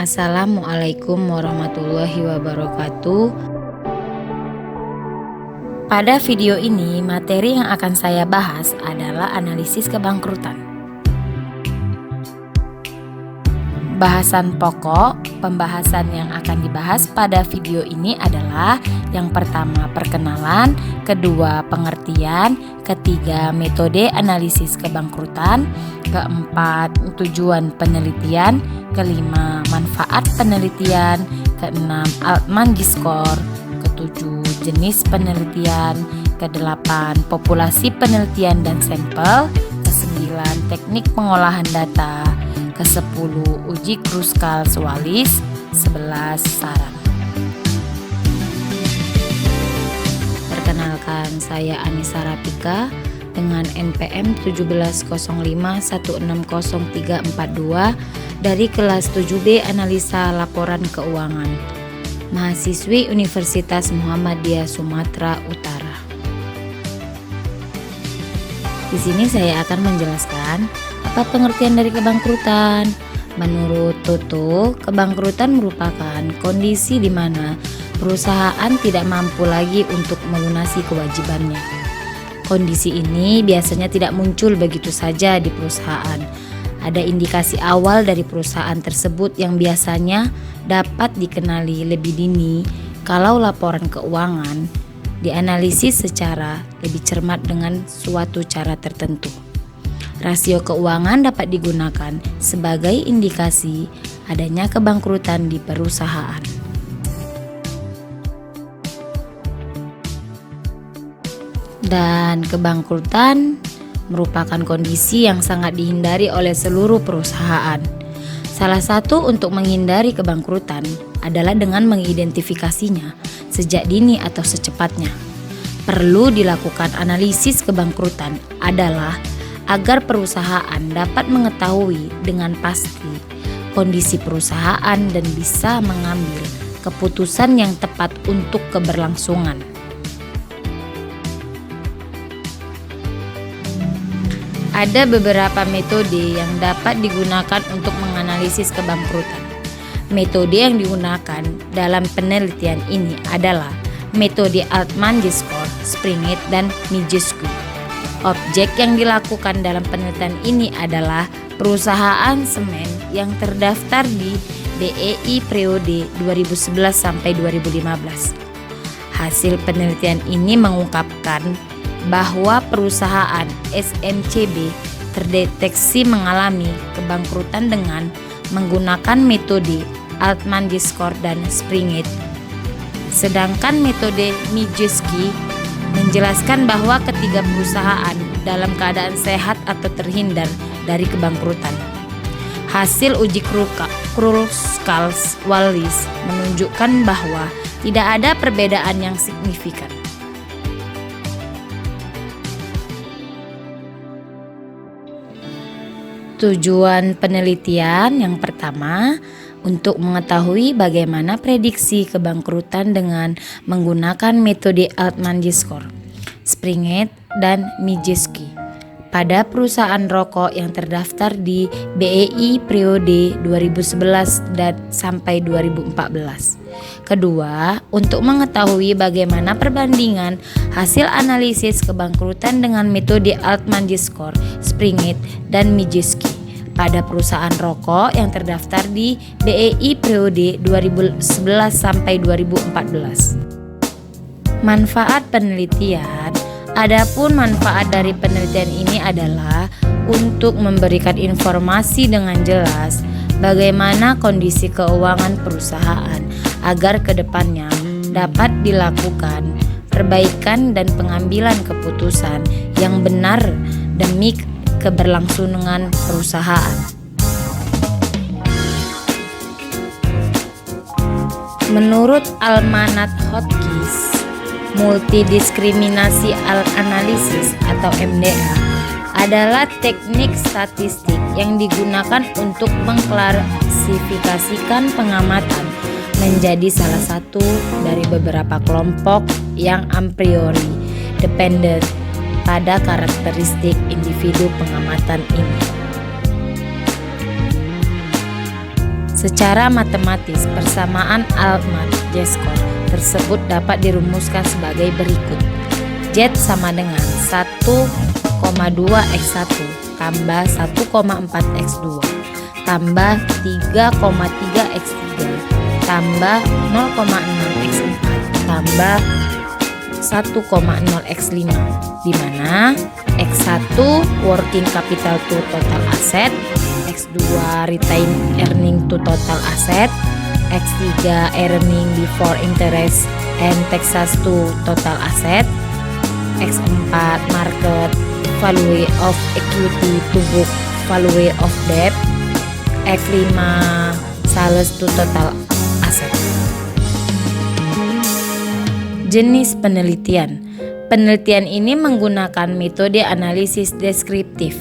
Assalamualaikum warahmatullahi wabarakatuh. Pada video ini, materi yang akan saya bahas adalah analisis kebangkrutan. Bahasan pokok pembahasan yang akan dibahas pada video ini adalah yang pertama perkenalan, kedua pengertian, ketiga metode analisis kebangkrutan, keempat tujuan penelitian, kelima manfaat penelitian, keenam Altman G-score, ketujuh jenis penelitian, kedelapan populasi penelitian dan sampel, kesembilan teknik pengolahan data, ke-10 uji Kruskal-Wallis, 11 saran. Perkenalkan, saya Anissa Rapika dengan NPM 1705160342 dari kelas 7B Analisa Laporan Keuangan, mahasiswi Universitas Muhammadiyah Sumatera Utara. Di sini saya akan menjelaskan apa pengertian dari kebangkrutan. Menurut Toto, kebangkrutan merupakan kondisi di mana perusahaan tidak mampu lagi untuk melunasi kewajibannya. Kondisi ini biasanya tidak muncul begitu saja di perusahaan. Ada indikasi awal dari perusahaan tersebut yang biasanya dapat dikenali lebih dini kalau laporan keuangan dianalisis secara lebih cermat dengan suatu cara tertentu. Rasio keuangan dapat digunakan sebagai indikasi adanya kebangkrutan di perusahaan. Dan kebangkrutan merupakan kondisi yang sangat dihindari oleh seluruh perusahaan. Salah satu untuk menghindari kebangkrutan adalah dengan mengidentifikasinya sejak dini atau secepatnya. Perlu dilakukan analisis kebangkrutan adalah agar perusahaan dapat mengetahui dengan pasti kondisi perusahaan dan bisa mengambil keputusan yang tepat untuk keberlangsungan. Ada beberapa metode yang dapat digunakan untuk menganalisis kebangkrutan. Metode yang digunakan dalam penelitian ini adalah metode Altman G-score, Springett, dan Mijeski. Objek yang dilakukan dalam penelitian ini adalah perusahaan semen yang terdaftar di BEI periode 2011 sampai 2015. Hasil penelitian ini mengungkapkan bahwa perusahaan SMCB terdeteksi mengalami kebangkrutan dengan menggunakan metode Altman G-score dan Springett. Sedangkan metode Mijeski menjelaskan bahwa ketiga perusahaan dalam keadaan sehat atau terhindar dari kebangkrutan. Hasil uji Kruskal-Wallis menunjukkan bahwa tidak ada perbedaan yang signifikan. Tujuan penelitian yang pertama untuk mengetahui bagaimana prediksi kebangkrutan dengan menggunakan metode Altman G-score, Springett, dan Mijeski pada perusahaan rokok yang terdaftar di BEI periode 2011 dan sampai 2014. Kedua, untuk mengetahui bagaimana perbandingan hasil analisis kebangkrutan dengan metode Altman G-score, Springett, dan Mijeski pada perusahaan rokok yang terdaftar di BEI periode 2011 sampai 2014. Manfaat penelitian. Adapun manfaat dari penelitian ini adalah untuk memberikan informasi dengan jelas bagaimana kondisi keuangan perusahaan agar kedepannya dapat dilakukan perbaikan dan pengambilan keputusan yang benar demi keberlangsungan perusahaan. Menurut Almanach Hotchkiss, multidiskriminasi analisis atau MDA adalah teknik statistik yang digunakan untuk mengklasifikasikan pengamatan menjadi salah satu dari beberapa kelompok yang a priori dependent pada karakteristik individu pengamatan ini. Secara matematis, persamaan Altman-J-score tersebut dapat dirumuskan sebagai berikut. Z sama dengan 1,2x1 tambah 1,4x2 tambah 3,3x3 tambah 0,6x4 tambah 1,0x5, di mana X1 working capital to total asset, X2 retained earning to total asset, X3 earning before interest and taxes to total asset, X4 market value of equity to book value of debt, X5 sales to total asset. Jenis penelitian. Penelitian ini menggunakan metode analisis deskriptif.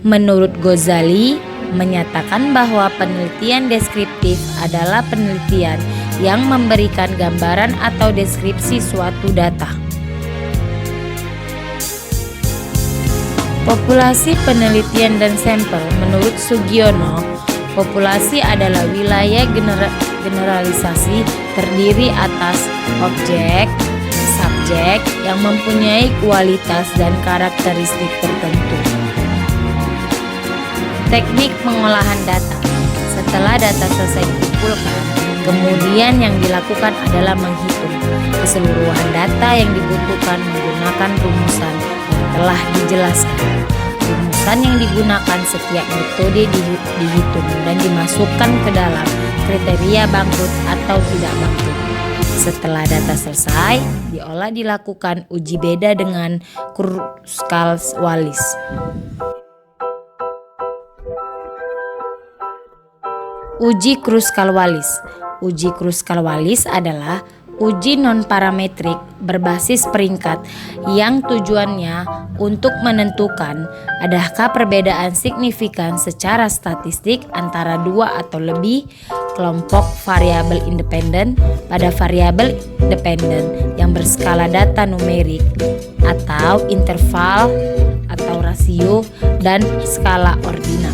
Menurut Ghazali, menyatakan bahwa penelitian deskriptif adalah penelitian yang memberikan gambaran atau deskripsi suatu data. Populasi penelitian dan sampel. Menurut Sugiono, populasi adalah wilayah generalisasi terdiri atas objek, subjek yang mempunyai kualitas dan karakteristik tertentu. Teknik pengolahan data. Setelah data selesai dikumpulkan, kemudian yang dilakukan adalah menghitung keseluruhan data yang dibutuhkan menggunakan rumusan yang telah dijelaskan. Rumusan yang digunakan setiap metode dihitung dan dimasukkan ke dalam kriteria bangkrut atau tidak bangkrut. Setelah data selesai, diolah dilakukan uji beda dengan Kruskal-Wallis. Uji Kruskal-Wallis. Uji Kruskal-Wallis adalah uji non-parametrik berbasis peringkat yang tujuannya untuk menentukan adakah perbedaan signifikan secara statistik antara dua atau lebih kelompok variabel independen pada variabel dependen yang berskala data numerik atau interval atau rasio dan skala ordinal.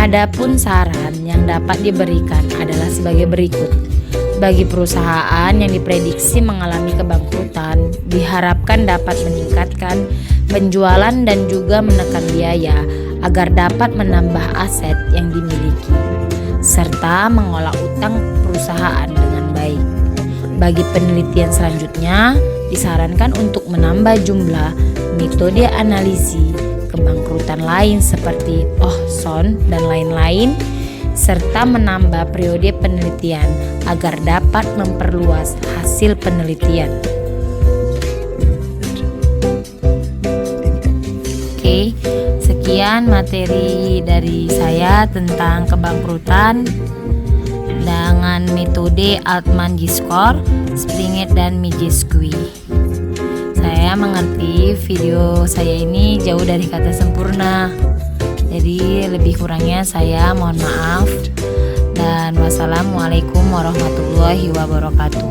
Adapun saran yang dapat diberikan adalah sebagai berikut. Bagi perusahaan yang diprediksi mengalami kebangkrutan, diharapkan dapat meningkatkan penjualan dan juga menekan biaya agar dapat menambah aset yang dimiliki, serta mengolah utang perusahaan dengan baik. Bagi penelitian selanjutnya, disarankan untuk menambah jumlah metode analisis kebangkrutan lain seperti Ohson dan lain-lain, serta menambah periode penelitian agar dapat memperluas hasil penelitian. Oke, sekian materi dari saya tentang kebangkrutan dengan metode Altman-J-score, Springett dan Mijewski. Saya mengerti video saya ini jauh dari kata sempurna, jadi lebih kurangnya saya mohon maaf, dan wassalamualaikum warahmatullahi wabarakatuh.